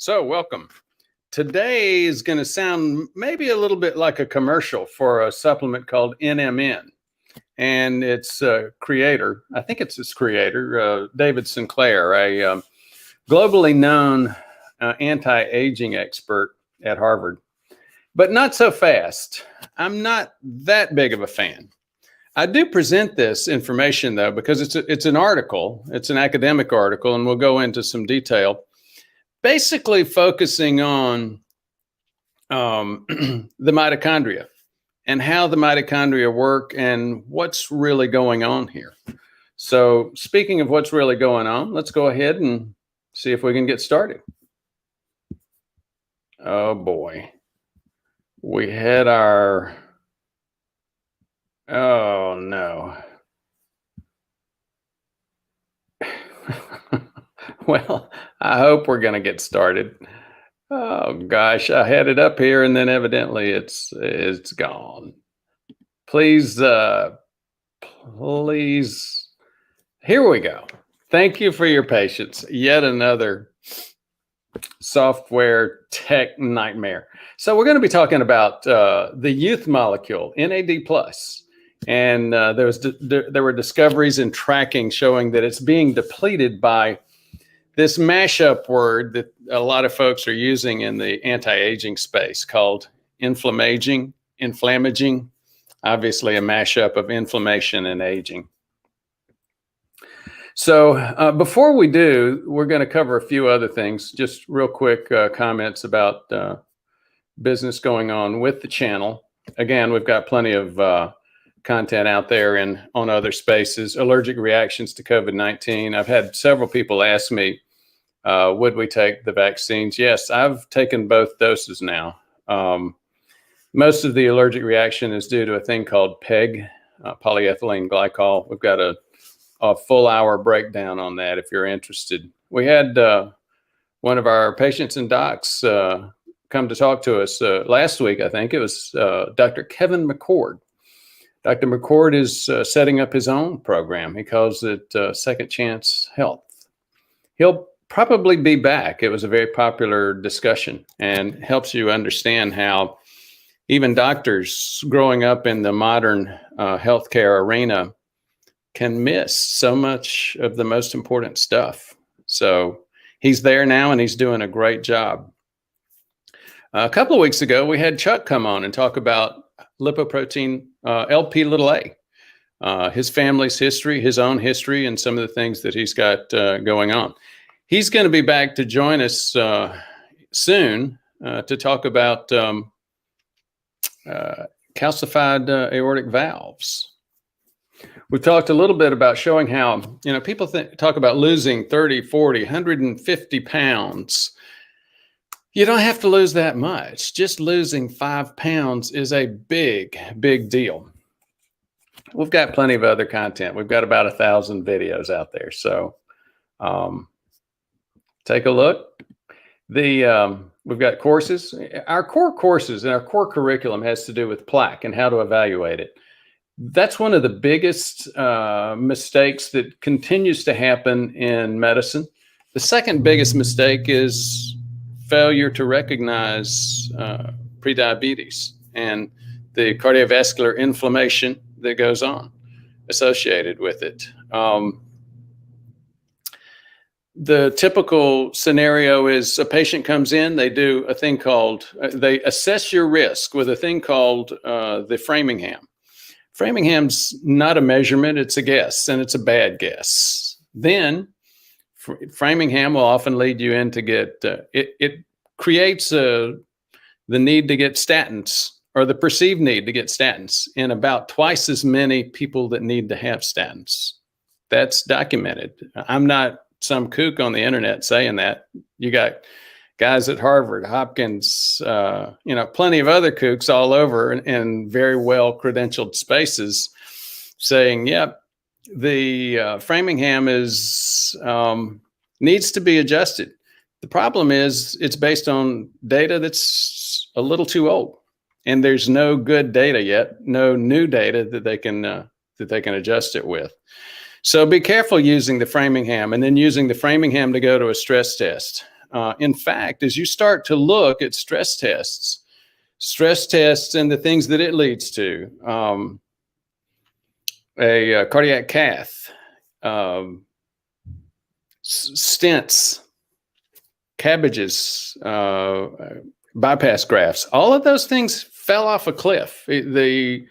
So welcome. Today is going to sound maybe a little bit like a commercial for a supplement called NMN. And its creator, I think it's its creator, David Sinclair, a globally known anti-aging expert at Harvard. But not so fast. I'm not that big of a fan. I do present this information, though, because it's an article. It's an academic article, and we'll go into some detail. Basically focusing on the mitochondria and how the mitochondria work and what's really going on here. So speaking of what's really going on, let's go ahead and see if we can get started. Oh boy. We had our, oh no. Well, I hope we're going to get started. Oh gosh, I had it up here and then evidently it's gone. Please, please. Here we go. Thank you for your patience. Yet another software tech nightmare. So we're going to be talking about the youth molecule, NAD+. And there were discoveries and tracking showing that it's being depleted by this mashup word that a lot of folks are using in the anti-aging space called Inflammaging, obviously a mashup of inflammation and aging. So before we do, we're going to cover a few other things, just real quick comments about business going on with the channel. Again, we've got plenty of content out there and on other spaces. Allergic reactions to COVID-19. I've had several people ask me, would we take the vaccines? Yes, I've taken both doses now. Most of the allergic reaction is due to a thing called PEG, polyethylene glycol. We've got a full hour breakdown on that if you're interested. We had one of our patients and docs come to talk to us last week, I think. It was Dr. Kevin McCord. Dr. McCord is setting up his own program. He calls it Second Chance Health. He'll probably be back. It was a very popular discussion and helps you understand how even doctors growing up in the modern healthcare arena can miss so much of the most important stuff. So he's there now and he's doing a great job. A couple of weeks ago, we had Chuck come on and talk about lipoprotein Lp(a), his family's history, his own history, and some of the things that he's got going on. He's going to be back to join us soon to talk about calcified aortic valves. We've talked a little bit about showing how, people talk about losing 30, 40, 150 pounds. You don't have to lose that much. Just losing 5 pounds is a big, big deal. We've got plenty of other content. We've got about 1,000 videos out there. So take a look. We've got courses. Our core courses and our core curriculum has to do with plaque and how to evaluate it. That's one of the biggest mistakes that continues to happen in medicine. The second biggest mistake is failure to recognize prediabetes and the cardiovascular inflammation that goes on associated with it. The typical scenario is a patient comes in, they do a thing called, they assess your risk with a thing called the Framingham. Framingham's not a measurement, it's a guess, and it's a bad guess. Then Framingham will often lead you in to get, it creates the need to get statins, or the perceived need to get statins in about twice as many people that need to have statins. That's documented. I'm not some kook on the internet saying that. You got guys at Harvard, Hopkins, plenty of other kooks all over in very well credentialed spaces saying, yep, the Framingham is needs to be adjusted. The problem is it's based on data that's a little too old, and there's no good data yet, no new data that they can adjust it with. So be careful using the Framingham and then using the Framingham to go to a stress test. In fact, as you start to look at stress tests and the things that it leads to, a cardiac cath, stents, cabbages, bypass grafts, all of those things fell off a cliff. The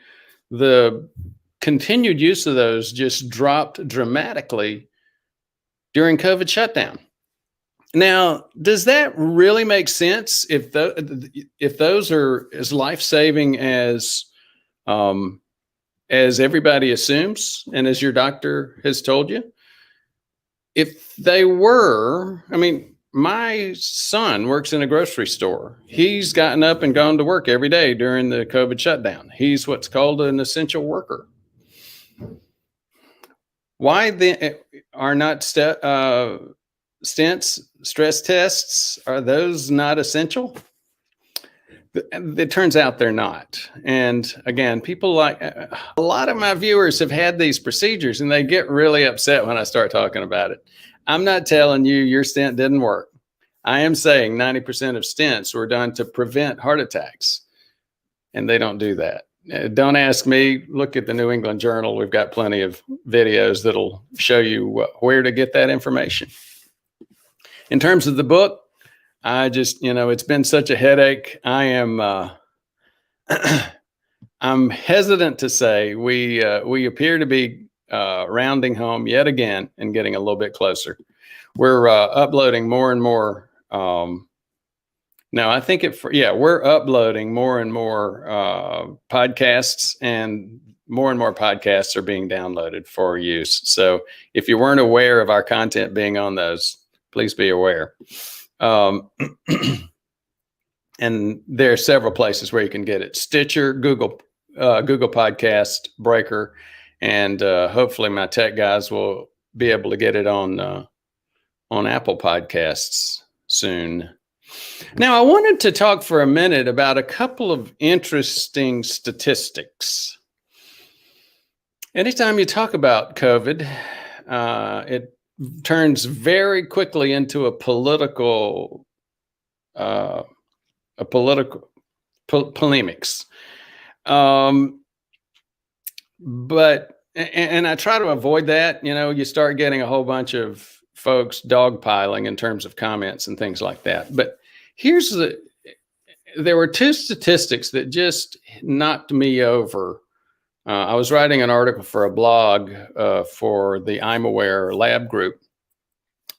continued use of those just dropped dramatically during COVID shutdown. Now, does that really make sense if those are as life-saving as everybody assumes and as your doctor has told you? If they were, I mean, my son works in a grocery store. He's gotten up and gone to work every day during the COVID shutdown. He's what's called an essential worker. Why then are not stents, stress tests, are those not essential? It turns out they're not. And again, people like a lot of my viewers have had these procedures and they get really upset when I start talking about it. I'm not telling you your stent didn't work. I am saying 90% of stents were done to prevent heart attacks, and they don't do that. Don't ask me. Look at the New England Journal. We've got plenty of videos that'll show you where to get that information. In terms of the book, I just, it's been such a headache. I am, I'm hesitant to say we appear to be rounding home yet again and getting a little bit closer. We're uploading more and more. No, I think we're uploading more and more podcasts, and more podcasts are being downloaded for use. So if you weren't aware of our content being on those, please be aware. And there are several places where you can get it: Stitcher, Google Podcast, Breaker, and hopefully my tech guys will be able to get it on Apple Podcasts soon. Now, I wanted to talk for a minute about a couple of interesting statistics. Anytime you talk about COVID, it turns very quickly into a polemics. But I try to avoid that. You start getting a whole bunch of folks dogpiling in terms of comments and things like that. But there were two statistics that just knocked me over. I was writing an article for a blog for the I'm Aware lab group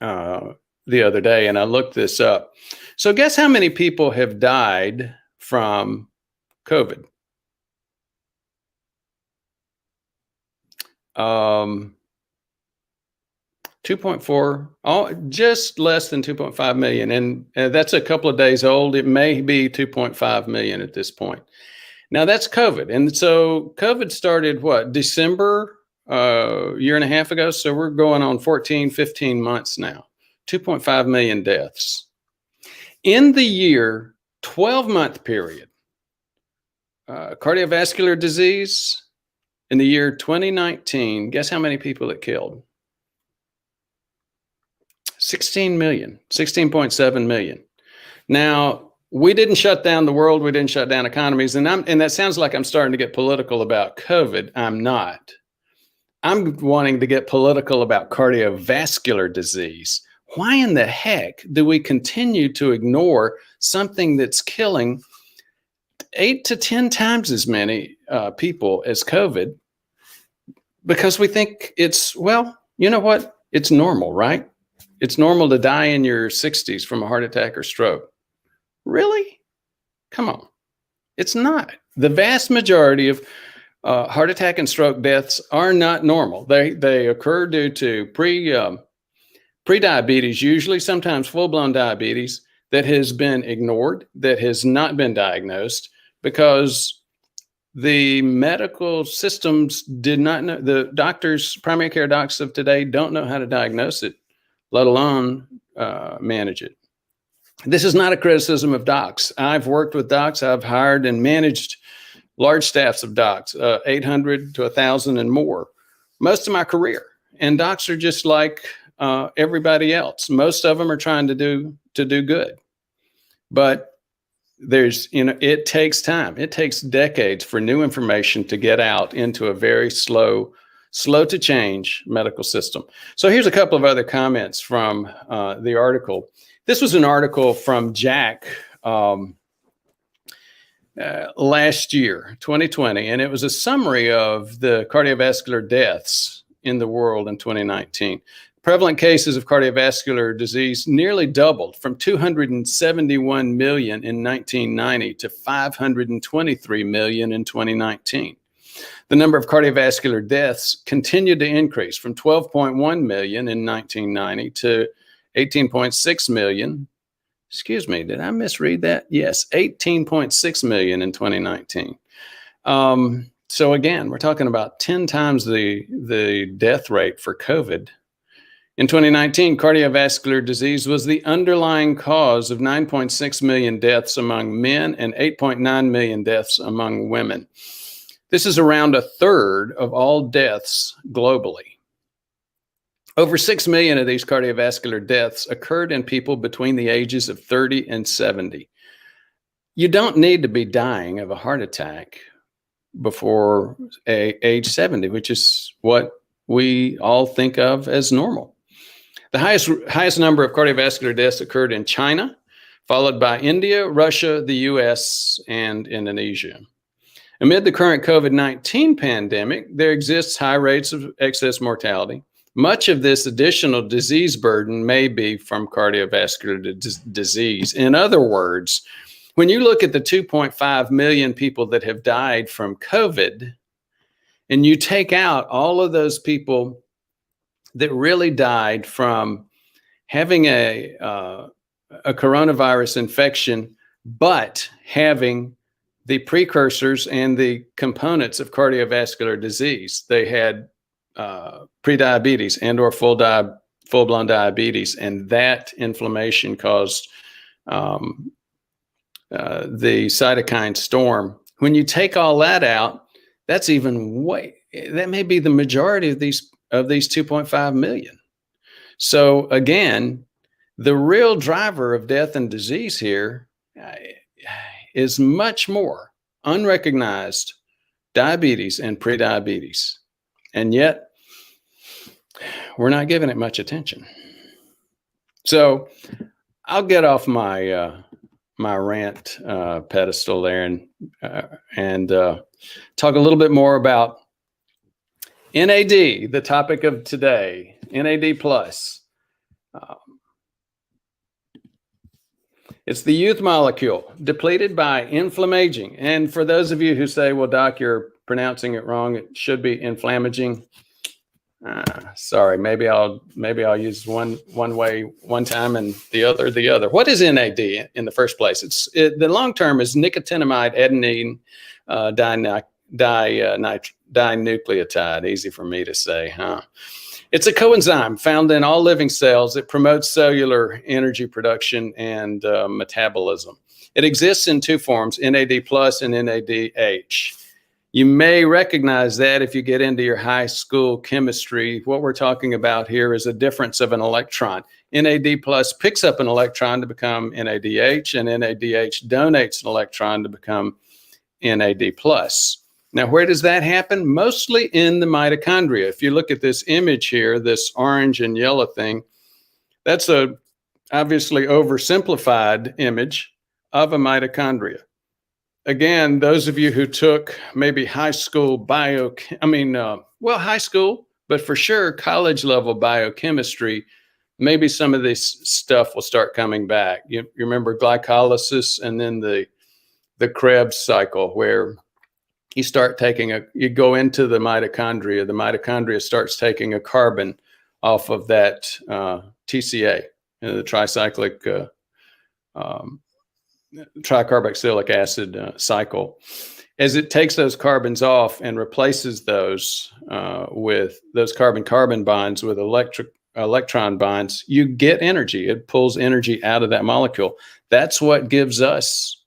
the other day, and I looked this up. So guess how many people have died from COVID? 2.4, just less than 2.5 million. And that's a couple of days old. It may be 2.5 million at this point. Now that's COVID. And so COVID started December, year and a half ago. So we're going on 14, 15 months now, 2.5 million deaths. In the year, 12-month period, cardiovascular disease in the year 2019, guess how many people it killed? 16 million, 16.7 million. Now, we didn't shut down the world. We didn't shut down economies. And that sounds like I'm starting to get political about COVID. I'm not. I'm wanting to get political about cardiovascular disease. Why in the heck do we continue to ignore something that's killing 8 to 10 times as many people as COVID? Because we think it's, you know what? It's normal, right? It's normal to die in your 60s from a heart attack or stroke. Really? Come on. It's not. The vast majority of heart attack and stroke deaths are not normal. They occur due to pre-diabetes, usually sometimes full-blown diabetes that has been ignored, that has not been diagnosed because the medical systems did not know. The doctors, primary care docs of today don't know how to diagnose it, let alone manage it. This is not a criticism of docs. I've worked with docs. I've hired and managed large staffs of docs, 800 to 1,000 and more, most of my career. And docs are just like everybody else. Most of them are trying to to do good. But it takes time. It takes decades for new information to get out into a very slow to change medical system. So here's a couple of other comments from the article. This was an article from Jack last year, 2020, and it was a summary of the cardiovascular deaths in the world in 2019. Prevalent cases of cardiovascular disease nearly doubled from 271 million in 1990 to 523 million in 2019. The number of cardiovascular deaths continued to increase from 12.1 million in 1990 to 18.6 million. Excuse me, did I misread that? Yes, 18.6 million in 2019. So again, we're talking about 10 times the death rate for COVID. In 2019, cardiovascular disease was the underlying cause of 9.6 million deaths among men and 8.9 million deaths among women. This is around a third of all deaths globally. Over 6 million of these cardiovascular deaths occurred in people between the ages of 30 and 70. You don't need to be dying of a heart attack before age 70, which is what we all think of as normal. The highest number of cardiovascular deaths occurred in China, followed by India, Russia, the US, and Indonesia. Amid the current COVID-19 pandemic, there exists high rates of excess mortality. Much of this additional disease burden may be from cardiovascular disease. In other words, when you look at the 2.5 million people that have died from COVID, and you take out all of those people that really died from having a coronavirus infection, but having the precursors and the components of cardiovascular disease. They had prediabetes and or full-blown diabetes, and that inflammation caused the cytokine storm. When you take all that out, that's even that may be the majority of these 2.5 million. So again, the real driver of death and disease here is much more unrecognized diabetes and prediabetes. And yet we're not giving it much attention. So I'll get off my my rant pedestal there and talk a little bit more about NAD, the topic of today, NAD+. It's the youth molecule depleted by Inflammaging. And for those of you who say, well, Doc, you're pronouncing it wrong, it should be Inflammaging. Sorry, maybe I'll use one way one time and the other. What is NAD in the first place? The long term is nicotinamide adenine dinucleotide. Easy for me to say, huh? It's a coenzyme found in all living cells. It promotes cellular energy production and metabolism. It exists in two forms, NAD+ and NADH. You may recognize that if you get into your high school chemistry. What we're talking about here is a difference of an electron. NAD+ picks up an electron to become NADH, and NADH donates an electron to become NAD+. Now, where does that happen? Mostly in the mitochondria. If you look at this image here, this orange and yellow thing, that's a obviously oversimplified image of a mitochondria. Again, those of you who took maybe high school high school, but for sure college level biochemistry, maybe some of this stuff will start coming back. You remember glycolysis and then the Krebs cycle, where you go into the mitochondria starts taking a carbon off of that TCA, the tricyclic tricarboxylic acid cycle. As it takes those carbons off and replaces those with those carbon-carbon bonds with electron bonds, you get energy. It pulls energy out of that molecule. That's what gives us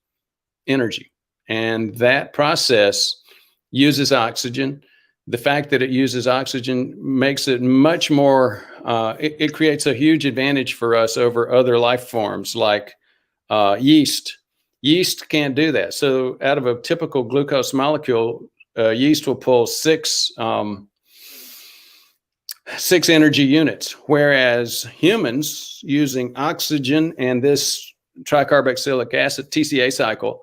energy. And that process uses oxygen. The fact that it uses oxygen makes it much more it creates a huge advantage for us over other life forms like yeast. Yeast can't do that. So out of a typical glucose molecule, yeast will pull six energy units, whereas humans using oxygen and this tricarboxylic acid TCA cycle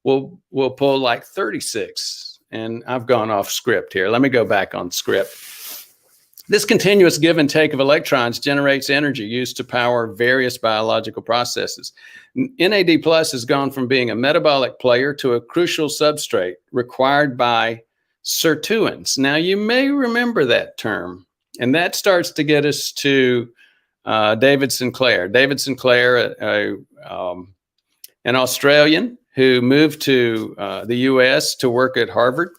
will pull like 36. And I've gone off script here. Let me go back on script. This continuous give and take of electrons generates energy used to power various biological processes. NAD plus has gone from being a metabolic player to a crucial substrate required by sirtuins. Now, you may remember that term, and that starts to get us to David Sinclair. David Sinclair, an Australian who moved to the U.S. to work at Harvard.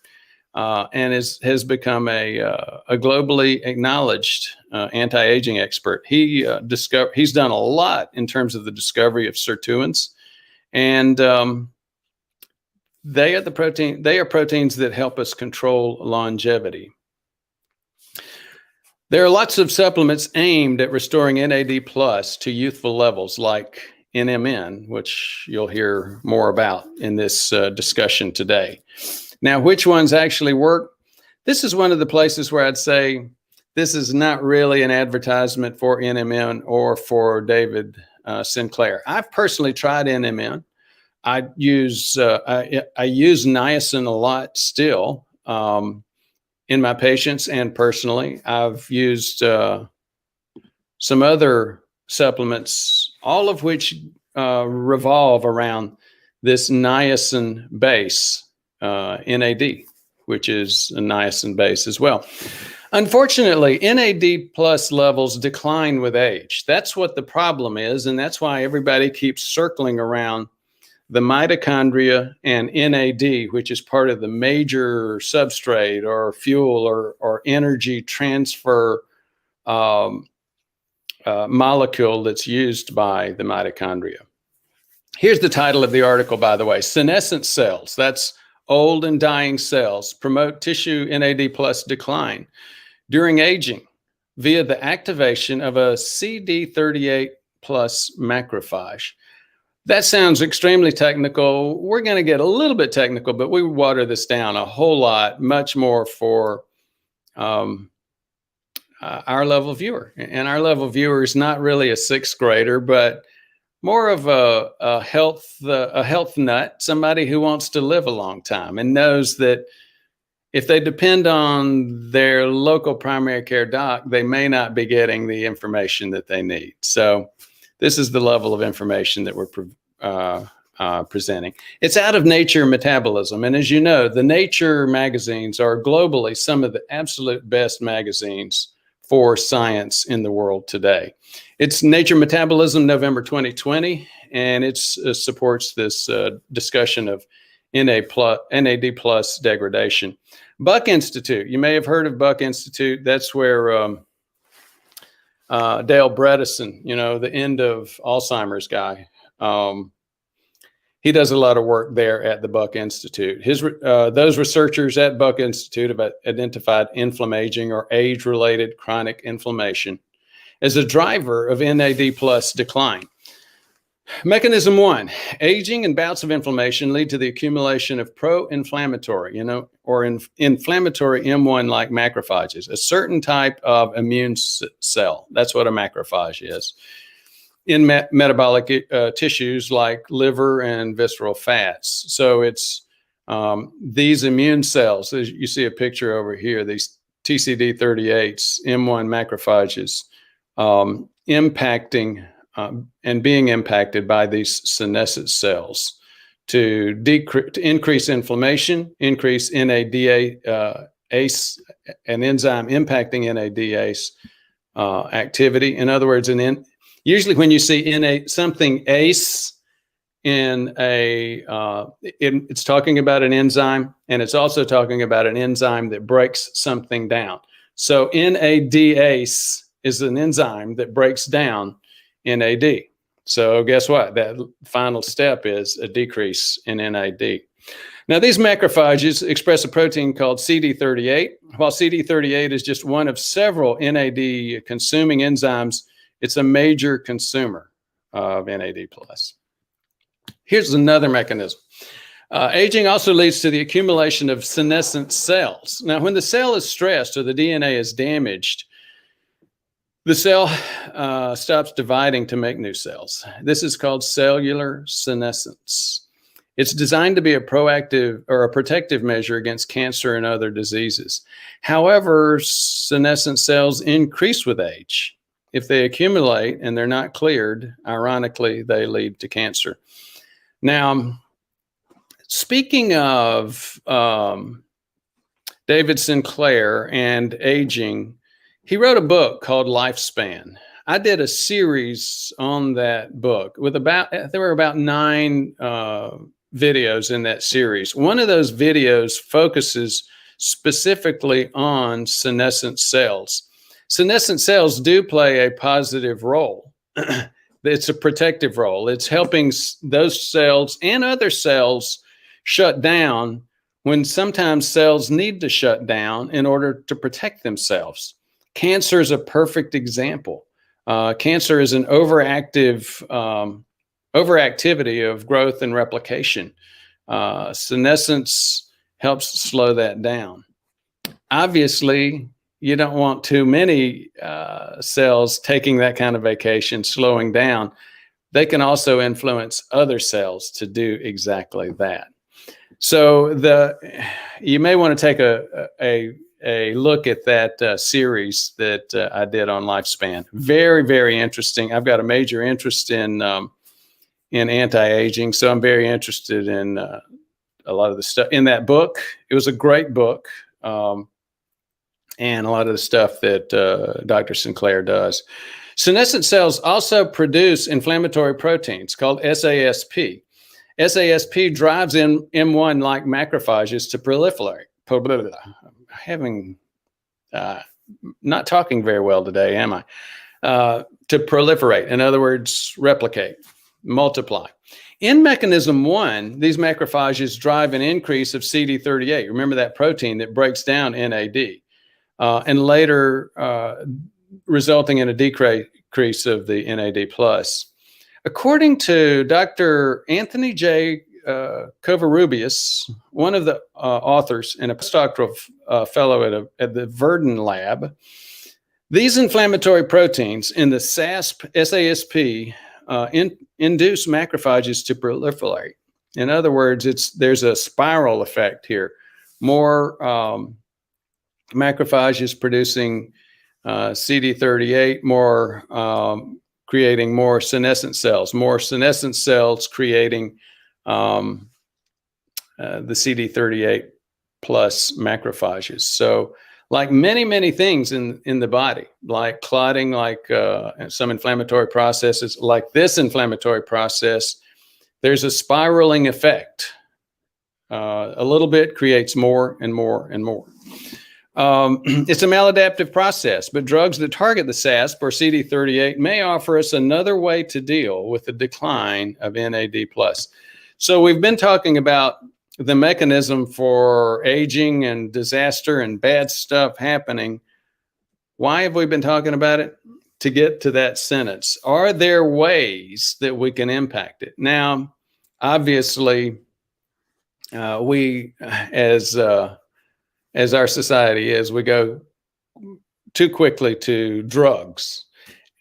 And has become a globally acknowledged anti-aging expert. He's done a lot in terms of the discovery of sirtuins, and they are proteins that help us control longevity. There are lots of supplements aimed at restoring NAD plus to youthful levels, like NMN, which you'll hear more about in this discussion today. Now, which ones actually work? This is one of the places where I'd say this is not really an advertisement for NMN or for David Sinclair. I've personally tried NMN. I use niacin a lot still in my patients, and personally, I've used some other supplements, all of which revolve around this niacin base. NAD, which is a niacin base as well. Unfortunately, NAD plus levels decline with age. That's what the problem is, and that's why everybody keeps circling around the mitochondria and NAD, which is part of the major substrate or fuel or energy transfer molecule that's used by the mitochondria. Here's the title of the article, by the way. Senescent cells, that's old and dying cells, promote tissue NAD plus decline during aging via the activation of a CD38 plus macrophage. That sounds extremely technical. We're going to get a little bit technical, but we water this down a whole lot, much more for our level viewer. And our level viewer is not really a sixth grader, but more of a health nut, somebody who wants to live a long time and knows that if they depend on their local primary care doc, they may not be getting the information that they need. So this is the level of information that we're presenting. It's out of Nature Metabolism. And as you know, the Nature magazines are globally some of the absolute best magazines for science in the world today. It's Nature Metabolism, November 2020, and it supports this discussion of NAD plus degradation. Buck Institute, you may have heard of Buck Institute. That's where Dale Bredesen, the end of Alzheimer's guy, he does a lot of work there at the Buck Institute. Those researchers at Buck Institute have identified inflammaging or age-related chronic inflammation as a driver of NAD plus decline. Mechanism one, aging and bouts of inflammation lead to the accumulation of pro-inflammatory, or inflammatory M1-like macrophages, a certain type of immune cell. That's what a macrophage is. In metabolic tissues like liver and visceral fats. So it's these immune cells, as you see a picture over here, these TCD38s, M1 macrophages, impacting and being impacted by these senescent cells to increase inflammation, increase NADase, an enzyme impacting NADase activity. In other words, usually when you see something ACE in it's talking about an enzyme, and it's also talking about an enzyme that breaks something down. So NADase is an enzyme that breaks down NAD. So guess what? That final step is a decrease in NAD. Now, these macrophages express a protein called CD38. While CD38 is just one of several NAD consuming enzymes, it's a major consumer of NAD+. Here's another mechanism. Aging also leads to the accumulation of senescent cells. Now, when the cell is stressed or the DNA is damaged, the cell stops dividing to make new cells. This is called cellular senescence. It's designed to be a proactive or a protective measure against cancer and other diseases. However, senescent cells increase with age. If they accumulate and they're not cleared, ironically, they lead to cancer. Now, speaking of David Sinclair and aging, he wrote a book called Lifespan. I did a series on that book with there were about 9 videos in that series. One of those videos focuses specifically on senescent cells. Senescent cells do play a positive role. It's a protective role. It's helping those cells and other cells shut down when sometimes cells need to shut down in order to protect themselves. Cancer is a perfect example. Cancer is an overactivity of growth and replication. Senescence helps slow that down. Obviously, you don't want too many cells taking that kind of vacation, slowing down. They can also influence other cells to do exactly that. So you may want to take a look at that series that I did on Lifespan. Very, very interesting. I've got a major interest in anti-aging, so I'm very interested in a lot of the stuff in that book. It was a great book, and a lot of the stuff that Dr. Sinclair does. Senescent cells also produce inflammatory proteins called SASP. SASP drives M1-like macrophages to proliferate. Not talking very well today, am I? To proliferate, in other words, replicate, multiply. In mechanism 1, these macrophages drive an increase of CD38. Remember that protein that breaks down NAD, and later resulting in a decrease of the NAD+. According to Dr. Anthony J. Covarrubias, one of the authors and a postdoctoral fellow at the Verdun lab, these inflammatory proteins in the SASP induce macrophages to proliferate. In other words, there's a spiral effect here. More macrophages producing CD38, more creating more senescent cells creating the CD38 plus macrophages. So like many things in the body, like clotting, like some inflammatory processes, like this inflammatory process, there's a spiraling effect. A little bit creates more and more and more. It's a maladaptive process, but drugs that target the SASP or CD38 may offer us another way to deal with the decline of NAD+. So we've been talking about the mechanism for aging and disaster and bad stuff happening. Why have we been talking about it? To get to that sentence. Are there ways that we can impact it? Now, obviously, we, as our society is, we go too quickly to drugs.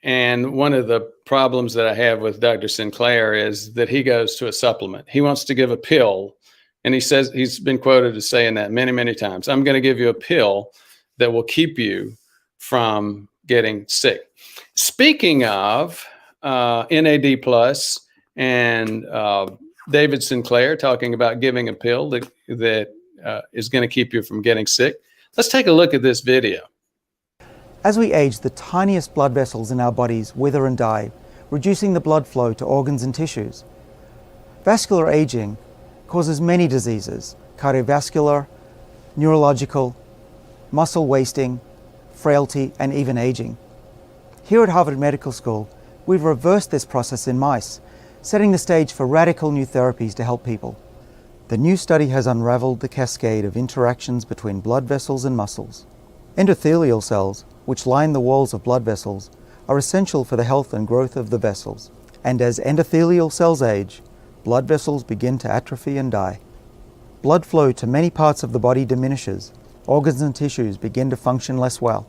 And one of the problems that I have with Dr. Sinclair is that he goes to a supplement. He wants to give a pill. And he says, he's been quoted as saying that many times. I'm going to give you a pill that will keep you from getting sick. Speaking of NAD plus and David Sinclair talking about giving a pill that is going to keep you from getting sick, let's take a look at this video. As we age, the tiniest blood vessels in our bodies wither and die, reducing the blood flow to organs and tissues. Vascular aging causes many diseases: cardiovascular, neurological, muscle wasting, frailty, and even aging. Here at Harvard Medical School, we've reversed this process in mice, setting the stage for radical new therapies to help people. The new study has unraveled the cascade of interactions between blood vessels and muscles. Endothelial cells, which line the walls of blood vessels, are essential for the health and growth of the vessels. And as endothelial cells age, blood vessels begin to atrophy and die. Blood flow to many parts of the body diminishes. Organs and tissues begin to function less well.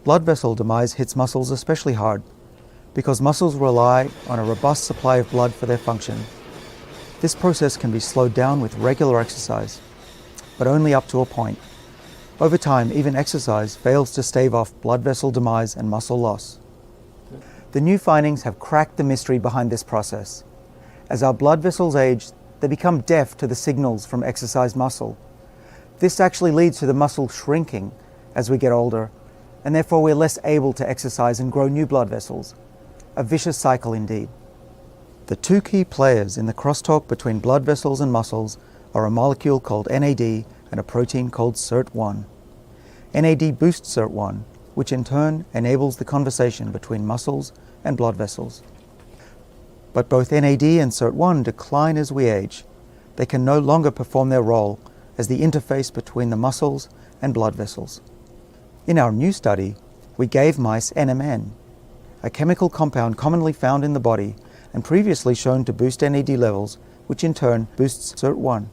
Blood vessel demise hits muscles especially hard, because muscles rely on a robust supply of blood for their function. This process can be slowed down with regular exercise, but only up to a point. Over time, even exercise fails to stave off blood vessel demise and muscle loss. The new findings have cracked the mystery behind this process. As our blood vessels age, they become deaf to the signals from exercised muscle. This actually leads to the muscle shrinking as we get older, and therefore we're less able to exercise and grow new blood vessels. A vicious cycle indeed. The two key players in the crosstalk between blood vessels and muscles are a molecule called NAD and a protein called SIRT1. NAD boosts SIRT1, which in turn enables the conversation between muscles and blood vessels. But both NAD and SIRT1 decline as we age. They can no longer perform their role as the interface between the muscles and blood vessels. In our new study, we gave mice NMN, a chemical compound commonly found in the body and previously shown to boost NAD levels, which in turn boosts SIRT1.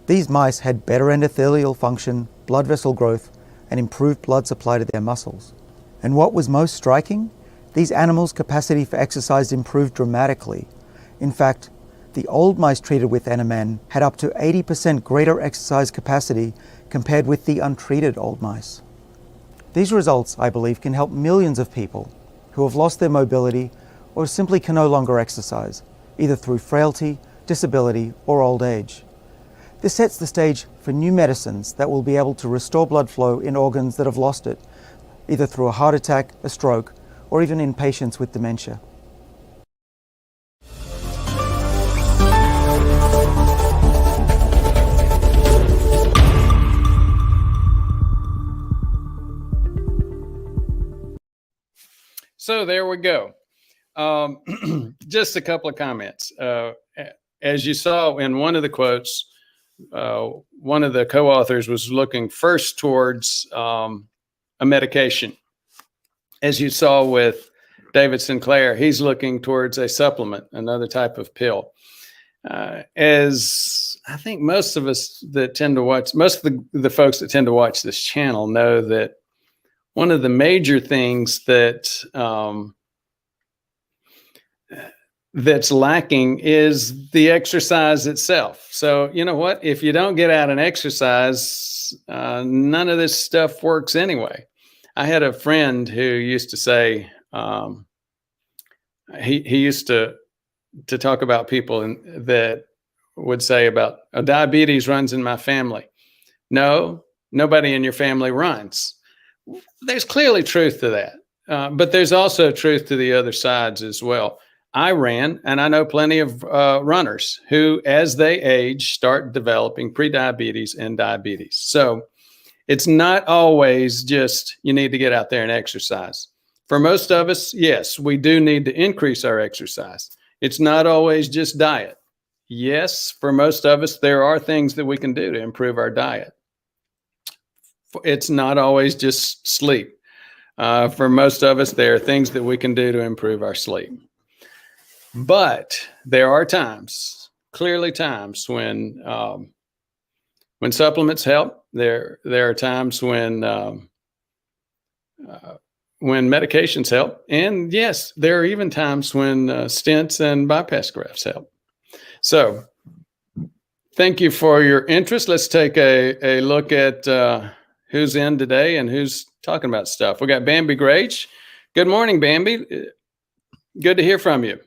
These mice had better endothelial function, blood vessel growth, and improved blood supply to their muscles. And what was most striking? These animals' capacity for exercise improved dramatically. In fact, the old mice treated with NMN had up to 80% greater exercise capacity compared with the untreated old mice. These results, I believe, can help millions of people who have lost their mobility or simply can no longer exercise, either through frailty, disability, or old age. This sets the stage for new medicines that will be able to restore blood flow in organs that have lost it, either through a heart attack, a stroke, or even in patients with dementia. So there we go. Just a couple of comments. As you saw in one of the quotes, one of the co-authors was looking first towards a medication. As you saw with David Sinclair, he's looking towards a supplement, another type of pill. As I think most of us that tend to watch, most of the folks that tend to watch this channel know that one of the major things that that's lacking is the exercise itself. So you know what? If you don't get out and exercise, none of this stuff works anyway. I had a friend who used to say, he used to talk about people that would say about diabetes runs in my family. No, nobody in your family runs. There's clearly truth to that, but there's also truth to the other sides as well. I ran, and I know plenty of runners who, as they age, start developing prediabetes and diabetes. So it's not always just you need to get out there and exercise. For most of us, yes, we do need to increase our exercise. It's not always just diet. Yes, for most of us, there are things that we can do to improve our diet. It's not always just sleep. For most of us, there are things that we can do to improve our sleep. But there are times, clearly times when supplements help. There are times when medications help, and yes, there are even times when stents and bypass grafts help. So, thank you for your interest. Let's take a look at who's in today and who's talking about stuff. We got Bambi Grage. Good morning, Bambi. Good to hear from you.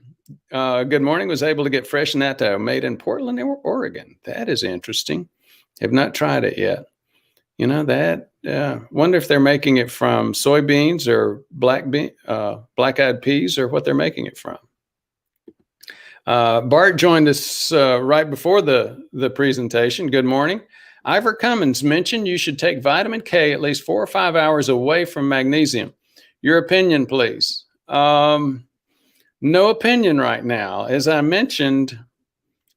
Good morning. Was able to get fresh natto made in Portland, Oregon. That is interesting. Have not tried it yet. You know that. Wonder if they're making it from soybeans or black-eyed peas, or what they're making it from. Bart joined us right before the presentation. Good morning. Ivor Cummins mentioned you should take vitamin K at least 4 or 5 hours away from magnesium. Your opinion, please. No opinion right now. As I mentioned,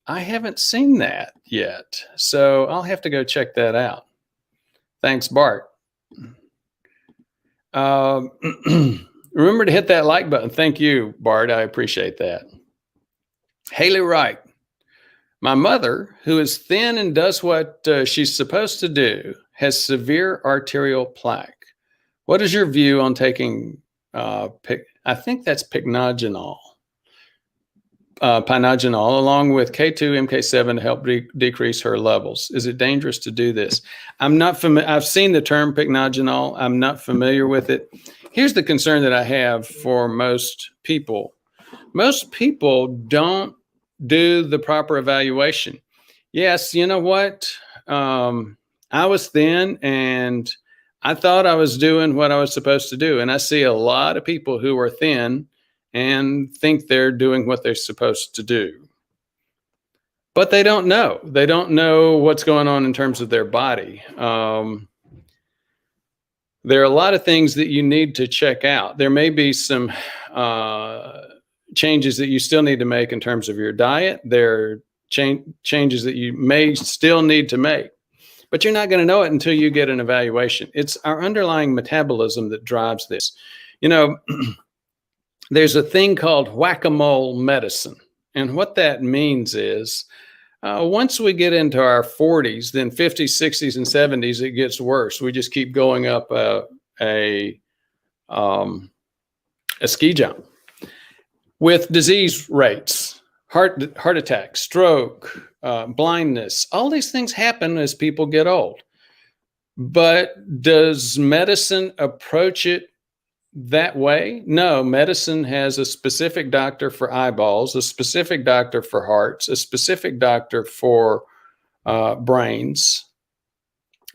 I haven't seen that yet, so I'll have to go check that out. Thanks, Bart. Remember to hit that like button. Thank you, Bart. I appreciate that. Haley Wright. My mother, who is thin and does what she's supposed to do, has severe arterial plaque. What is your view on taking, I think that's pycnogenol, along with K2, MK7 to help decrease her levels? Is it dangerous to do this? I'm not familiar. I've seen the term pycnogenol. I'm not familiar with it. Here's the concern that I have for most people. Most people don't do the proper evaluation. Yes, you know what? I was thin and I thought I was doing what I was supposed to do. And I see a lot of people who are thin and think they're doing what they're supposed to do. But they don't know. They don't know what's going on in terms of their body. There are a lot of things that you need to check out. There may be some changes that you still need to make in terms of your diet. There are changes that you may still need to make, but you're not going to know it until you get an evaluation. It's our underlying metabolism that drives this. You know, there's a thing called whack-a-mole medicine. And what that means is once we get into our 40s, then 50s, 60s, and 70s, it gets worse. We just keep going up a ski jump with disease rates, heart attack, stroke, blindness. All these things happen as people get old. But does medicine approach it that way? No, medicine has a specific doctor for eyeballs, a specific doctor for hearts, a specific doctor for brains.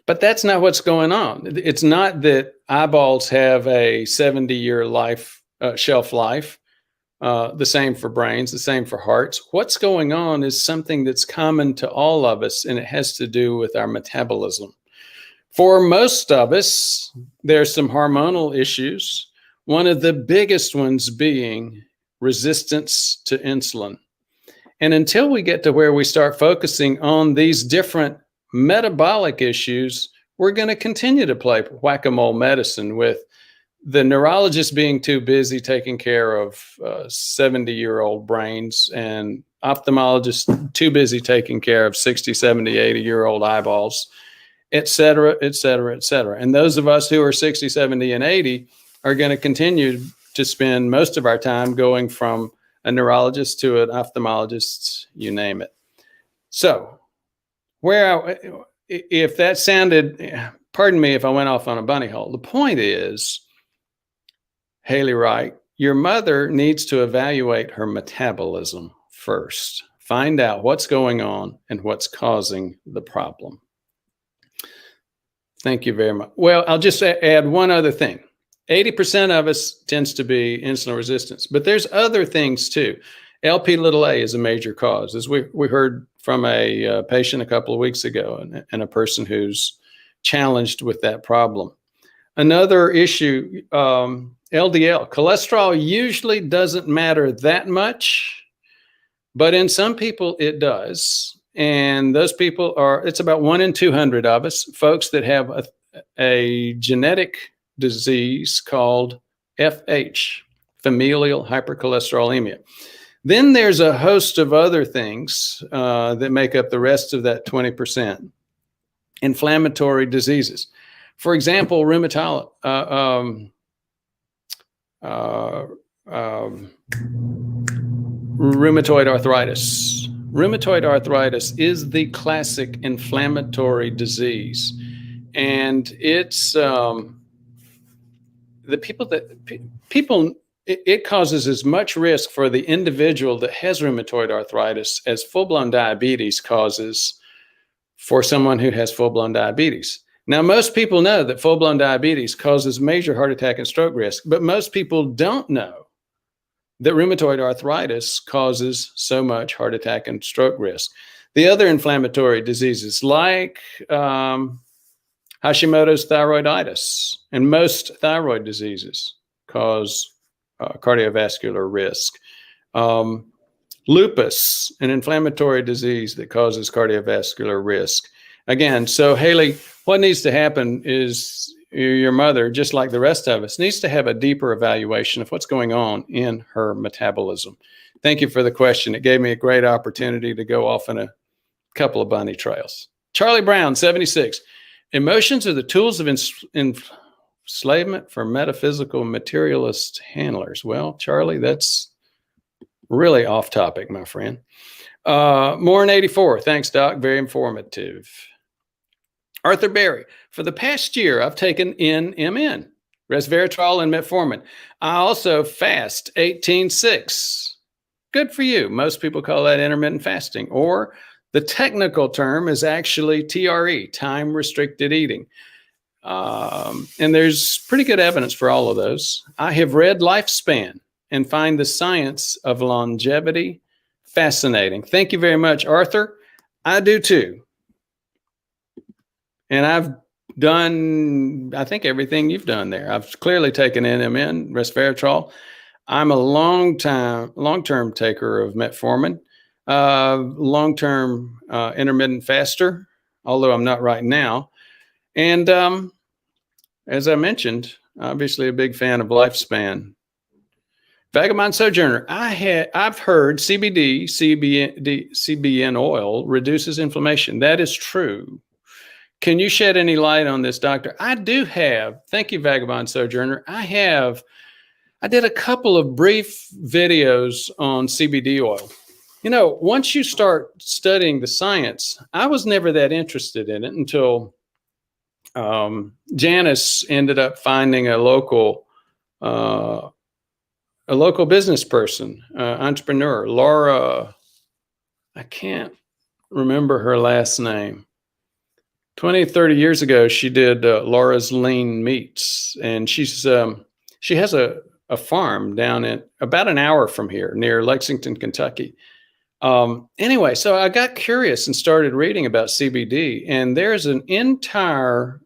But that's not what's going on. It's not that eyeballs have a 70-year shelf life. The same for brains, the same for hearts. What's going on is something that's common to all of us, and it has to do with our metabolism. For most of us, there's some hormonal issues, one of the biggest ones being resistance to insulin. And until we get to where we start focusing on these different metabolic issues, we're going to continue to play whack-a-mole medicine with the neurologist being too busy taking care of 70-year-old brains and ophthalmologists too busy taking care of 60, 70, 80-year-old eyeballs, et cetera, et cetera, et cetera. And those of us who are 60, 70, and 80 are going to continue to spend most of our time going from a neurologist to an ophthalmologist, you name it. So if that sounded, pardon me if I went off on a bunny hole, the point is, Haley Wright, your mother needs to evaluate her metabolism first. Find out what's going on and what's causing the problem. Thank you very much. Well, I'll just add one other thing. 80% of us tends to be insulin resistance, but there's other things too. Lp(a) is a major cause, as we heard from a patient a couple of weeks ago, and a person who's challenged with that problem. Another issue, LDL. Cholesterol usually doesn't matter that much, but in some people it does. And those people are, it's about 1 in 200 of us, folks that have a genetic disease called FH, familial hypercholesterolemia. Then there's a host of other things that make up the rest of that 20%. Inflammatory diseases. For example, rheumatoid arthritis. Rheumatoid arthritis is the classic inflammatory disease. And it's it causes as much risk for the individual that has rheumatoid arthritis as full-blown diabetes causes for someone who has full-blown diabetes. Now, most people know that full-blown diabetes causes major heart attack and stroke risk, but most people don't know that rheumatoid arthritis causes so much heart attack and stroke risk. The other inflammatory diseases like Hashimoto's thyroiditis and most thyroid diseases cause cardiovascular risk. Lupus, an inflammatory disease that causes cardiovascular risk. Again, so Haley, what needs to happen is your mother, just like the rest of us, needs to have a deeper evaluation of what's going on in her metabolism. Thank you for the question. It gave me a great opportunity to go off on a couple of bunny trails. Charlie Brown, 76. Emotions are the tools of enslavement for metaphysical materialist handlers. Well, Charlie, that's really off topic, my friend. More in 84. Thanks, Doc. Very informative. Arthur Berry. For the past year, I've taken NMN, resveratrol, and metformin. I also fast 18-6. Good for you. Most people call that intermittent fasting, or the technical term is actually TRE, time-restricted eating. And there's pretty good evidence for all of those. I have read Lifespan and find the science of longevity fascinating. Thank you very much, Arthur. I do too. And I've done, I think, everything you've done there. I've clearly taken NMN, resveratrol. I'm a long-term taker of metformin, long-term intermittent faster, although I'm not right now. And as I mentioned, obviously a big fan of Lifespan. Vagabond Sojourner, I've heard CBD, CBN oil reduces inflammation. That is true. Can you shed any light on this, doctor? I do have. Thank you, Vagabond Sojourner. I did a couple of brief videos on CBD oil. You know, once you start studying the science, I was never that interested in it until Janice ended up finding a local business person, entrepreneur, Laura. I can't remember her last name. 20, 30 years ago, she did Laura's Lean Meats, and she has a farm down in about an hour from here near Lexington, Kentucky. Anyway, so I got curious and started reading about CBD, and there's an entire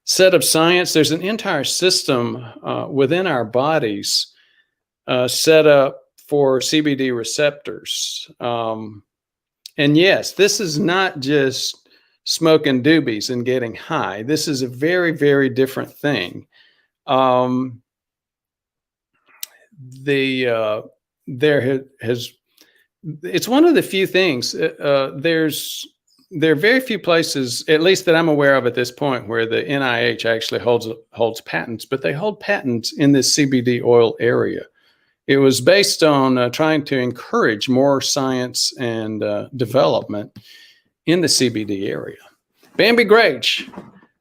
set of science. There's an entire system within our bodies set up for CBD receptors. And yes, this is not just smoking doobies and getting high. This is a very, very different thing. It's one of the few things. There are very few places, at least that I'm aware of at this point, where the NIH actually holds patents, but they hold patents in this CBD oil area. It was based on trying to encourage more science and development in the CBD area. Bambi Grage,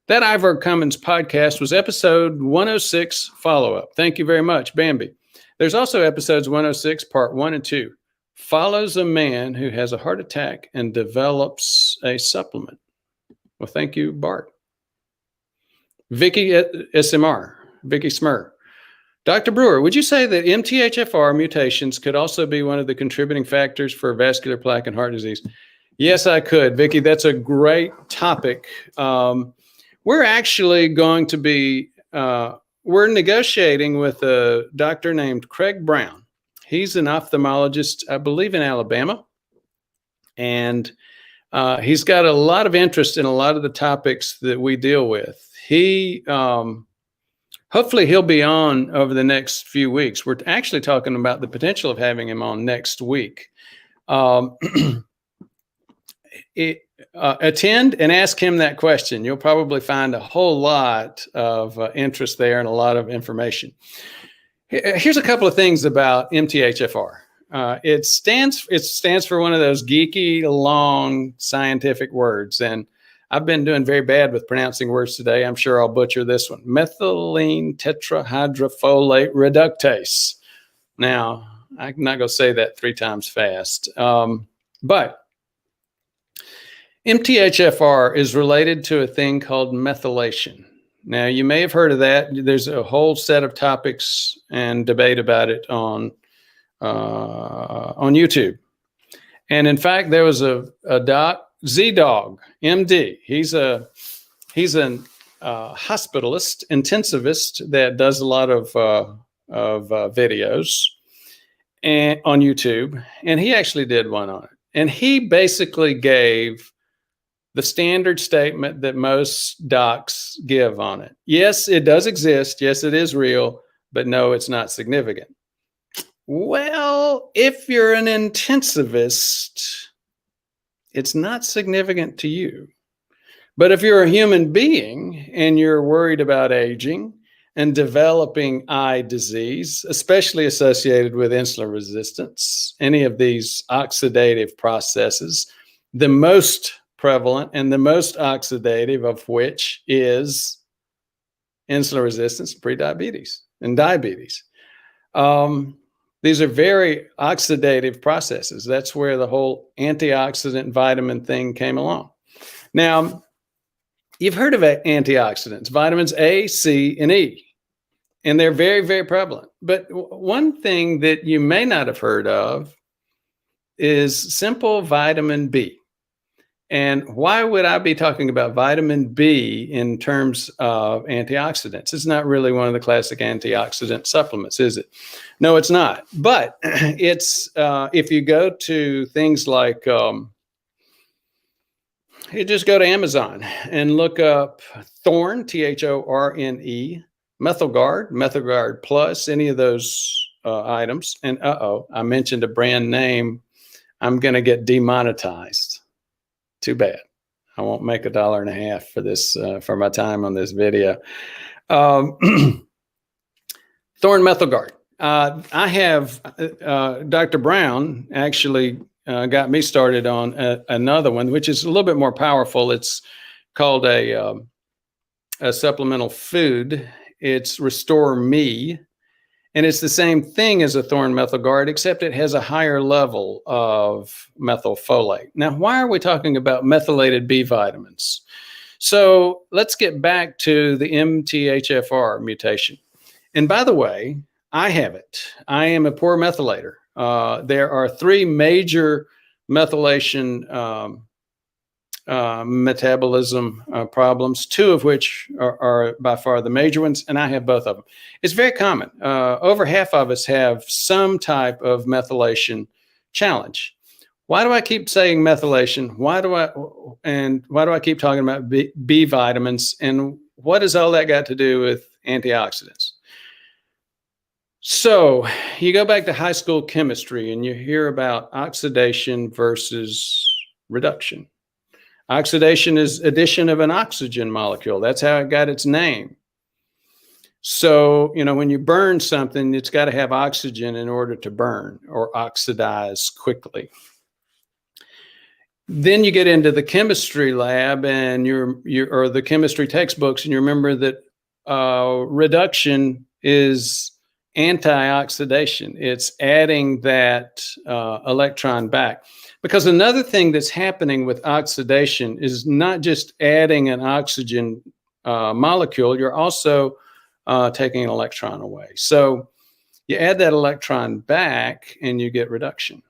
that Ivor Cummins podcast was episode 106 follow-up. Thank you very much, Bambi. There's also episodes 106, part 1 and 2. Follows a man who has a heart attack and develops a supplement. Well, thank you, Bart. Vicky SMR, Vicky Smur. Dr. Brewer, would you say that MTHFR mutations could also be one of the contributing factors for vascular plaque and heart disease? Yes, I could. Vicky, that's a great topic. We're actually going to be, we're negotiating with a doctor named Craig Brown. He's an ophthalmologist, I believe, in Alabama. And he's got a lot of interest in a lot of the topics that we deal with. Hopefully he'll be on over the next few weeks. We're actually talking about the potential of having him on next week. Attend and ask him that question. You'll probably find a whole lot of interest there and a lot of information. Here's a couple of things about MTHFR. It stands for one of those geeky, long scientific words, and I've been doing very bad with pronouncing words today. I'm sure I'll butcher this one. Methylene tetrahydrofolate reductase. Now, I'm not going to say that 3 times fast, but MTHFR is related to a thing called methylation. Now, you may have heard of that. There's a whole set of topics and debate about it on YouTube. And in fact, there was a doc, Z-Dog, MD. He's an hospitalist, intensivist that does a lot of videos. and on YouTube, and he actually did one on it. And he basically gave the standard statement that most docs give on it. Yes, it does exist. Yes, it is real, but no, it's not significant. Well, if you're an intensivist, it's not significant to you. But if you're a human being and you're worried about aging and developing eye disease, especially associated with insulin resistance, any of these oxidative processes, the most prevalent and the most oxidative of which is insulin resistance, prediabetes, and diabetes. These are very oxidative processes. That's where the whole antioxidant vitamin thing came along. Now, you've heard of antioxidants, vitamins A, C, and E, and they're very, very prevalent. But one thing that you may not have heard of is simple vitamin B. And why would I be talking about vitamin B in terms of antioxidants? It's not really one of the classic antioxidant supplements, is it? No, it's not. But it's if you go to things like, you just go to Amazon and look up Thorne, Thorne, Methylguard Plus, any of those items. And I mentioned a brand name. I'm going to get demonetized. Too bad. I won't make $1.50 for this, for my time on this video. Thorne Methylguard. I have, Dr. Brown actually got me started on another one, which is a little bit more powerful. It's called a supplemental food. It's Restore Me. And it's the same thing as a Thorne Methylguard, except it has a higher level of methylfolate. Now, why are we talking about methylated B vitamins? So let's get back to the MTHFR mutation. And by the way, I have it. I am a poor methylator. There are 3 major methylation metabolism problems, 2 of which are by far the major ones, and I have both of them. It's very common. Over half of us have some type of methylation challenge. Why do I keep saying methylation? Why do I keep talking about B vitamins? And what has all that got to do with antioxidants? So you go back to high school chemistry and you hear about oxidation versus reduction. Oxidation is addition of an oxygen molecule. That's how it got its name. So, when you burn something, it's got to have oxygen in order to burn or oxidize quickly. Then you get into the chemistry lab and or the chemistry textbooks, and you remember that reduction is antioxidation. It's adding that electron back. Because another thing that's happening with oxidation is not just adding an oxygen molecule, you're also taking an electron away. So you add that electron back and you get reduction.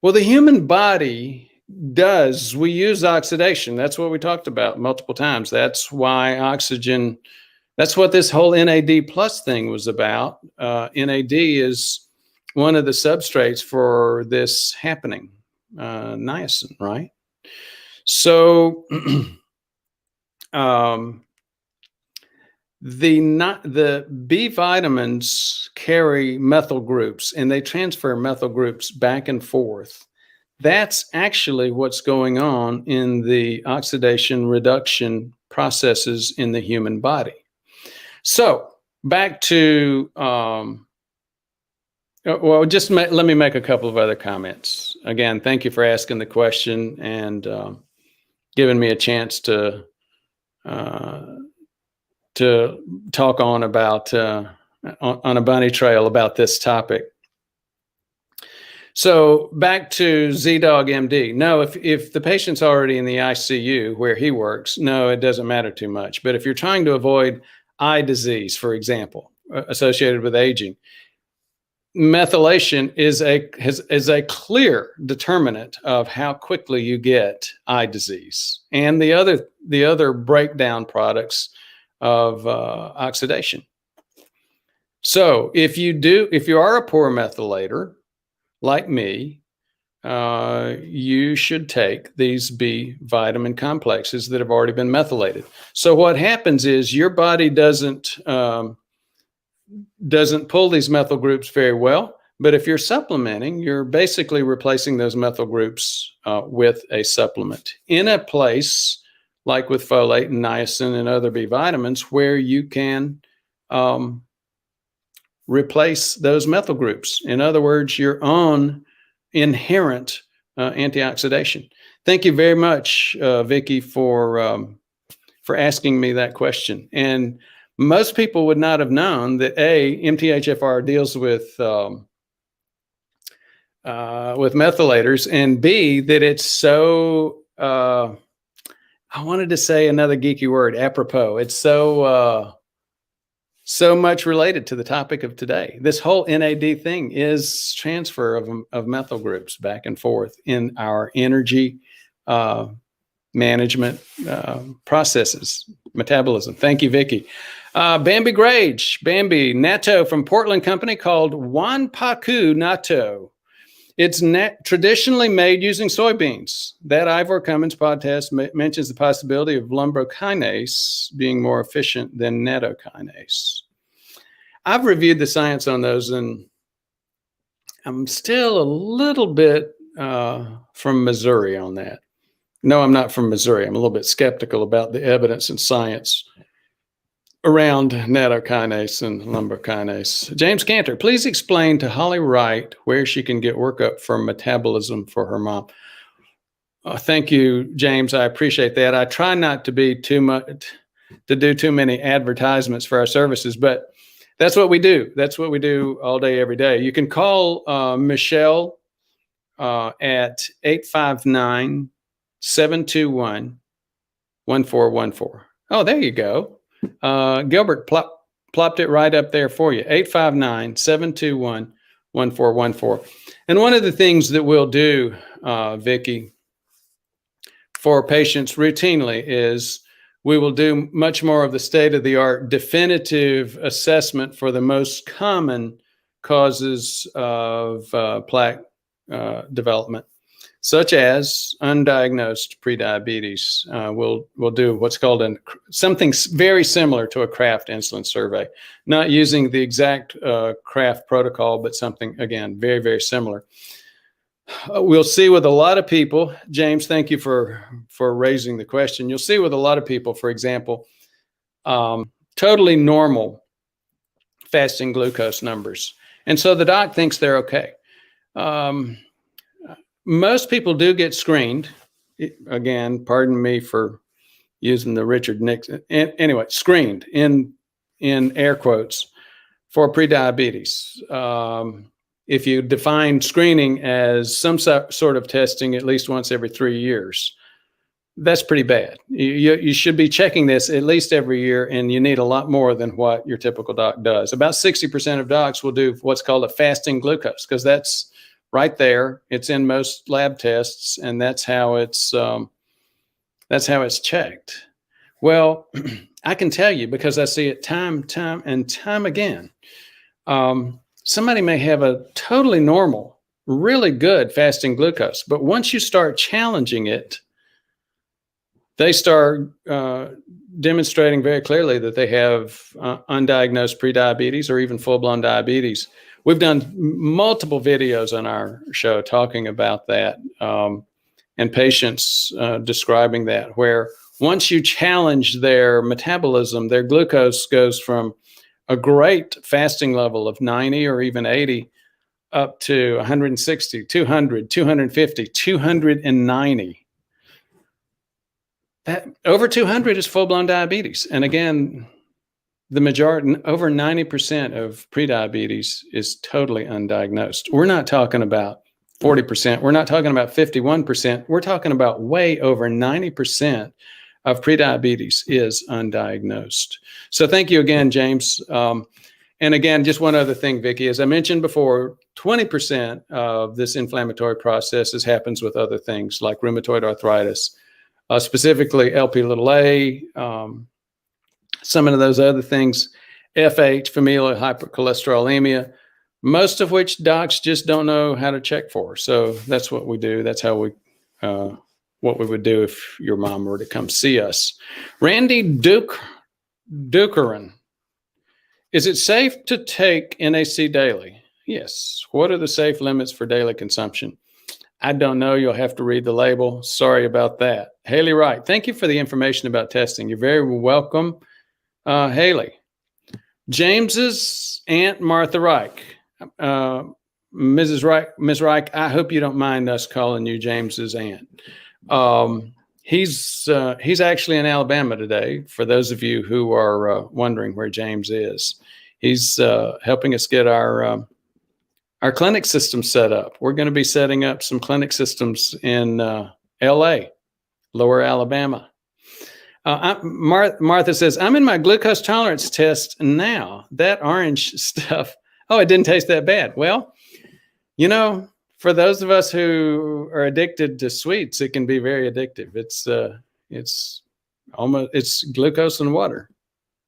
Well, the human body we use oxidation. That's what we talked about multiple times. That's why oxygen, that's what this whole NAD plus thing was about. NAD is one of the substrates for this happening, niacin, right? So the B vitamins carry methyl groups, and they transfer methyl groups back and forth. That's actually what's going on in the oxidation reduction processes in the human body. So back to well, just let me make a couple of other comments. Again, thank you for asking the question and giving me a chance to talk on about on a bunny trail about this topic. So back to ZDogg MD. No, if the patient's already in the ICU where he works, no, it doesn't matter too much. But if you're trying to avoid eye disease, for example, associated with aging, methylation is a clear determinant of how quickly you get eye disease and the other breakdown products of oxidation. So if you are a poor methylator, like me, you should take these B vitamin complexes that have already been methylated. So what happens is your body doesn't pull these methyl groups very well. But if you're supplementing, you're basically replacing those methyl groups with a supplement in a place like with folate and niacin and other B vitamins where you can replace those methyl groups. In other words, your own inherent antioxidation. Thank you very much, Vicki, for asking me that question. And most people would not have known that MTHFR deals with methylators, and B, that it's so, I wanted to say another geeky word, apropos. It's so much related to the topic of today. This whole NAD thing is transfer of methyl groups back and forth in our energy management processes, metabolism. Thank you, Vicki. Bambi Grage, Bambi, natto from Portland company called Wanpaku natto. It's traditionally made using soybeans. That Ivor Cummins podcast mentions the possibility of lumbrokinase being more efficient than nattokinase. I've reviewed the science on those, and I'm still a little bit from Missouri on that. No, I'm not from Missouri. I'm a little bit skeptical about the evidence and science around nattokinase and lumbrokinase. James Cantor, please explain to Holly Wright where she can get workup for metabolism for her mom. Thank you, James. I appreciate that. I try not to be do too many advertisements for our services, but that's what we do. That's what we do all day, every day. You can call Michelle at 859-721-1414. Oh, there you go. Gilbert plopped it right up there for you. 859-721-1414. And one of the things that we'll do, Vicki, for patients routinely is we will do much more of the state-of-the-art definitive assessment for the most common causes of plaque development, such as undiagnosed prediabetes. We'll do what's called something very similar to a Kraft insulin survey, not using the exact Kraft protocol, but something, again, very, very similar. We'll see with a lot of people, James, thank you for raising the question. You'll see with a lot of people, for example, totally normal fasting glucose numbers. And so the doc thinks they're okay. Most people do get screened. Again, pardon me for using the Richard Nixon. Anyway, screened in air quotes for prediabetes. If you define screening as some sort of testing at least once every 3 years, that's pretty bad. You should be checking this at least every year, and you need a lot more than what your typical doc does. About 60% of docs will do what's called a fasting glucose, because that's right there. It's in most lab tests, and that's how it's checked. Well, I can tell you, because I see it time and time again. Somebody may have a totally normal, really good fasting glucose, but once you start challenging it, they start demonstrating very clearly that they have undiagnosed prediabetes or even full-blown diabetes. We've done multiple videos on our show talking about that, and patients describing that, where once you challenge their metabolism, their glucose goes from a great fasting level of 90 or even 80 up to 160, 200, 250, 290. That over 200 is full-blown diabetes. And again, the majority, over 90% of prediabetes is totally undiagnosed. We're not talking about 40%. We're not talking about 51%. We're talking about way over 90% of prediabetes is undiagnosed. So thank you again, James. And again, just one other thing, Vicki, as I mentioned before, 20% of this inflammatory process happens with other things like rheumatoid arthritis, specifically Lp(a), some of those other things. FH, familial hypercholesterolemia, most of which docs just don't know how to check for. So that's what we do. That's how we, what we would do if your mom were to come see us. Randy Dukerin. Is it safe to take NAC daily? Yes. What are the safe limits for daily consumption? I don't know. You'll have to read the label. Sorry about that. Haley Wright, thank you for the information about testing. You're very welcome, Haley. James's Aunt Martha Reich. Ms. Reich, I hope you don't mind us calling you James's aunt. He's actually in Alabama today, for those of you who are wondering where James is. He's helping us get our clinic system set up. We're going to be setting up some clinic systems in LA, Lower Alabama. Martha says, I'm in my glucose tolerance test now. That orange stuff, oh, it didn't taste that bad. Well, you know, for those of us who are addicted to sweets, it can be very addictive. It's glucose and water.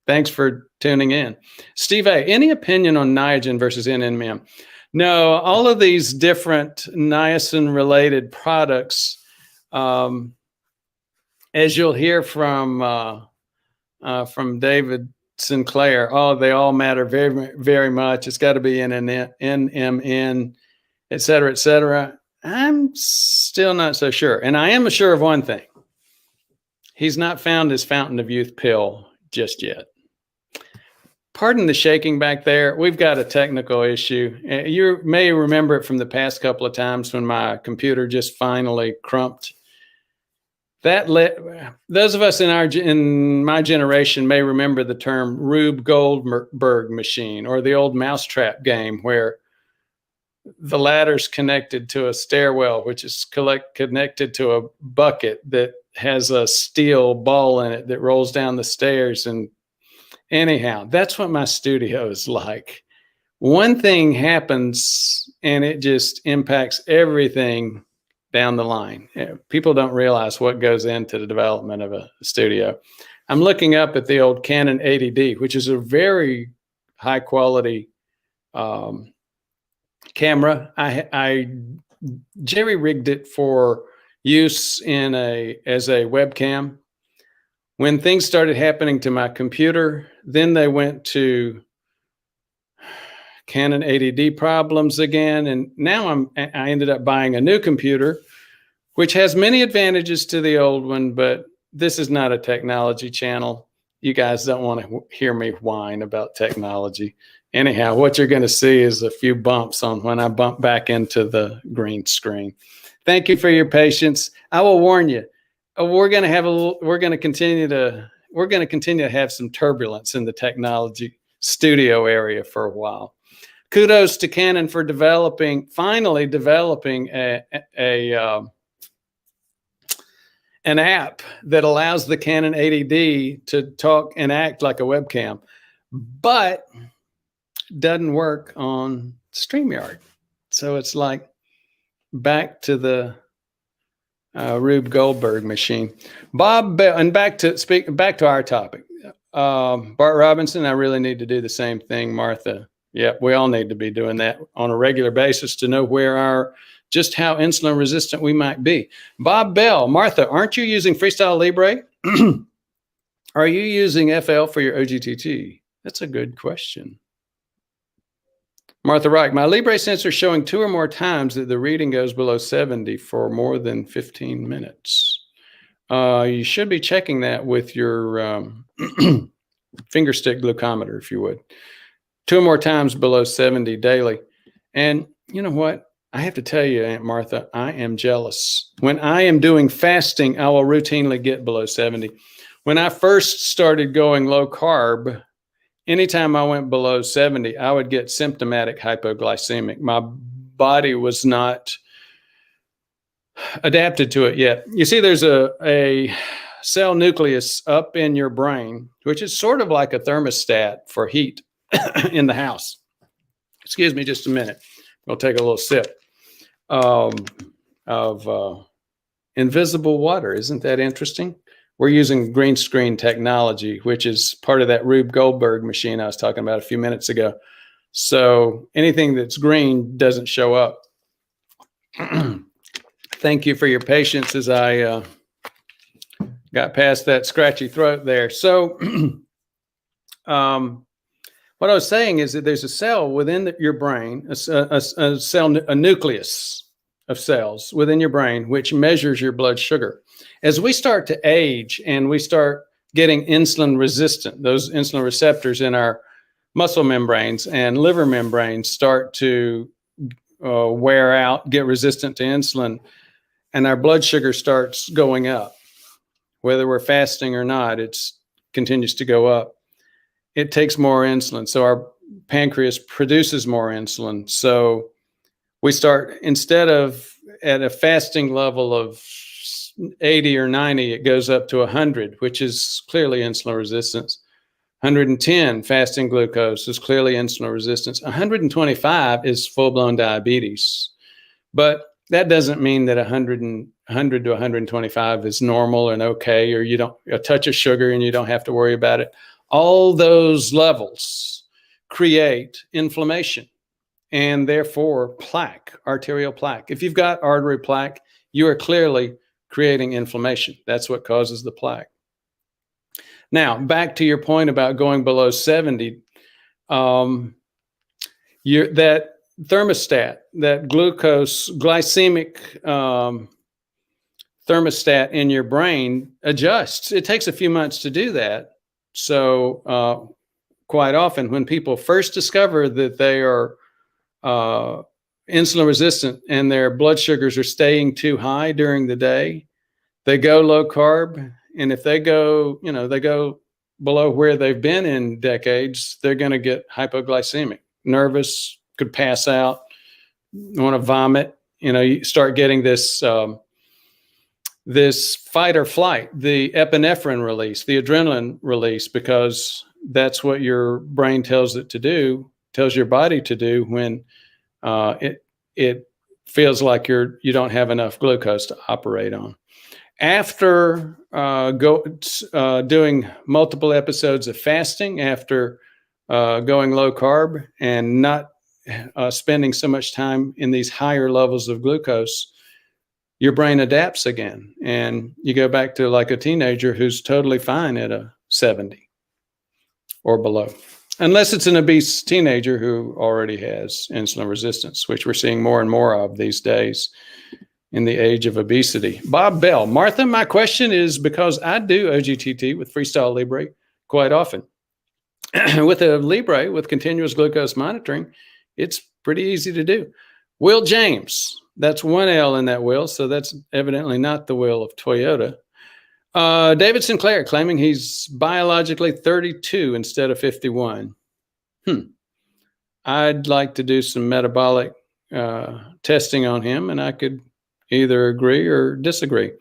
Thanks for tuning in. Steve A., any opinion on Niagen versus NMN? No, all of these different niacin-related products, as you'll hear from David Sinclair, oh, they all matter very, very much. It's got to be NMN, et cetera, et cetera. I'm still not so sure. And I am sure of one thing. He's not found his fountain of youth pill just yet. Pardon the shaking back there. We've got a technical issue. You may remember it from the past couple of times when my computer just finally crumped. Those of us in my generation may remember the term Rube Goldberg machine, or the old mousetrap game where the ladder's connected to a stairwell, which is connected to a bucket that has a steel ball in it that rolls down the stairs. And anyhow, that's what my studio is like. One thing happens and it just impacts everything down the line. People don't realize what goes into the development of a studio. I'm looking up at the old Canon 80D, which is a very high quality camera. I jerry rigged it for use as a webcam. When things started happening to my computer, then they went to Canon 80D problems again. And now I ended up buying a new computer, which has many advantages to the old one, but this is not a technology channel. You guys don't want to hear me whine about technology. Anyhow, what you're going to see is a few bumps on when I bump back into the green screen. Thank you for your patience. I will warn you, we're going to continue to have some turbulence in the technology studio area for a while. Kudos to Canon for finally developing an app that allows the Canon 80D to talk and act like a webcam, but doesn't work on StreamYard. So it's like back to the Rube Goldberg machine. Bob Bell, and back to our topic. Bart Robinson, I really need to do the same thing, Martha. Yeah, we all need to be doing that on a regular basis to know just how insulin resistant we might be. Bob Bell, Martha, aren't you using Freestyle Libre? Are you using FL for your OGTT? That's a good question. Martha Reich, my Libre sensor showing 2 or more times that the reading goes below 70 for more than 15 minutes. You should be checking that with your finger stick glucometer, if you would. 2 or more times below 70 daily. And you know what? I have to tell you, Aunt Martha, I am jealous. When I am doing fasting, I will routinely get below 70. When I first started going low carb, anytime I went below 70, I would get symptomatic hypoglycemic. My body was not adapted to it yet. You see, there's a cell nucleus up in your brain, which is sort of like a thermostat for heat in the house. Excuse me just a minute. We'll take a little sip of invisible water. Isn't that interesting? we're using green screen technology, which is part of that Rube Goldberg machine I was talking about a few minutes ago. So anything that's green doesn't show up. Thank you for your patience as I got past that scratchy throat there. So what I was saying is that there's a cell within your brain, a nucleus of cells within your brain, which measures your blood sugar. As we start to age and we start getting insulin resistant, those insulin receptors in our muscle membranes and liver membranes start to wear out, get resistant to insulin, and our blood sugar starts going up. Whether we're fasting or not, it continues to go up. It takes more insulin. So our pancreas produces more insulin. So we start, instead of at a fasting level of 80 or 90, it goes up to 100, which is clearly insulin resistance. 110 fasting glucose is clearly insulin resistance. 125 is full-blown diabetes. But that doesn't mean that 100 to 125 is normal and okay, or you don't a touch of sugar and you don't have to worry about it. All those levels create inflammation and therefore plaque, arterial plaque. If you've got artery plaque, you are clearly creating inflammation. That's what causes the plaque. Now, back to your point about going below 70, that thermostat, that glycemic thermostat in your brain adjusts. It takes a few months to do that. So quite often when people first discover that they are insulin resistant and their blood sugars are staying too high during the day, they go low carb. And if they go, they go below where they've been in decades, they're going to get hypoglycemic, nervous, could pass out, want to vomit. You start getting this this fight or flight, the epinephrine release, the adrenaline release, because that's what your brain tells it to do, tells your body to do when it feels like you don't have enough glucose to operate on. After doing multiple episodes of fasting, after going low carb and not spending so much time in these higher levels of glucose, your brain adapts again. And you go back to like a teenager who's totally fine at a 70 or below. Unless it's an obese teenager who already has insulin resistance, which we're seeing more and more of these days in the age of obesity. Bob Bell, Martha, my question is because I do OGTT with Freestyle Libre quite often. With a Libre, with continuous glucose monitoring, it's pretty easy to do. Will James, that's one L in that will, so that's evidently not the will of Toyota. David Sinclair claiming he's biologically 32 instead of 51. I'd like to do some metabolic testing on him, and I could either agree or disagree.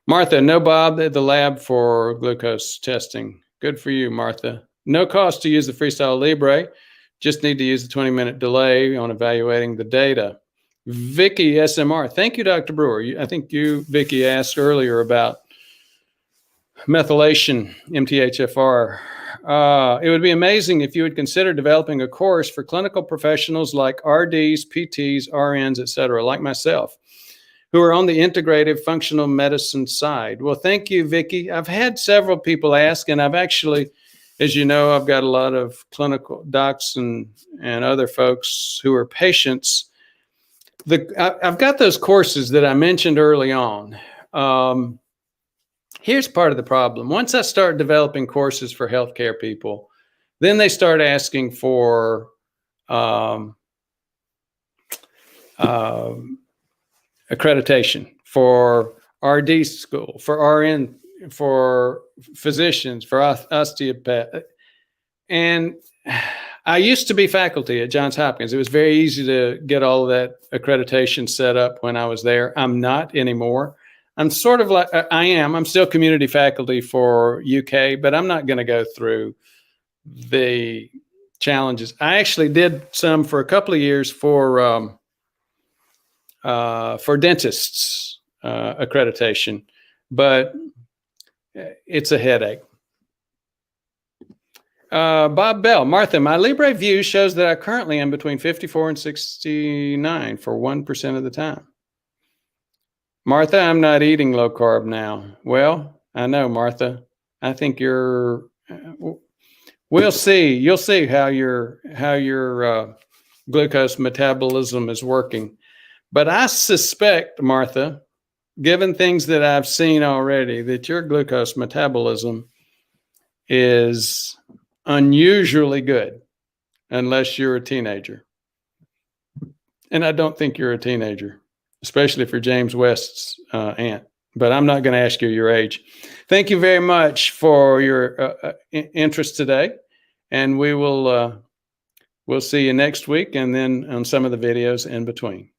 Martha, no Bob at the lab for glucose testing. Good for you, Martha. No cost to use the Freestyle Libre. Just need to use the 20-minute delay on evaluating the data. Vicky SMR. Thank you, Dr. Brewer. I think you, Vicky, asked earlier about methylation, MTHFR. It would be amazing if you would consider developing a course for clinical professionals like RDs, PTs, RNs, et cetera, like myself, who are on the integrative functional medicine side. Well, thank you, Vicky. I've had several people ask, and I've actually, as you know, I've got a lot of clinical docs and other folks who are patients. I've got those courses that I mentioned early on. Here's part of the problem. Once I start developing courses for healthcare people, then they start asking for accreditation for RD school, for RN, for physicians, for osteopath. And I used to be faculty at Johns Hopkins. It was very easy to get all of that accreditation set up when I was there. I'm not anymore. I'm sort of like, I'm still community faculty for UK, but I'm not going to go through the challenges. I actually did some for a couple of years for dentists accreditation, but it's a headache. Bob Bell, Martha, my Libre view shows that I currently am between 54 and 69 for 1% of the time. Martha, I'm not eating low carb now. Well, I know, Martha. I think you're. We'll see. You'll see how your glucose metabolism is working. But I suspect, Martha, given things that I've seen already, that your glucose metabolism is unusually good, unless you're a teenager. And I don't think you're a teenager, especially for James West's aunt. But I'm not going to ask you your age. Thank you very much for your interest today. And we'll see you next week and then on some of the videos in between.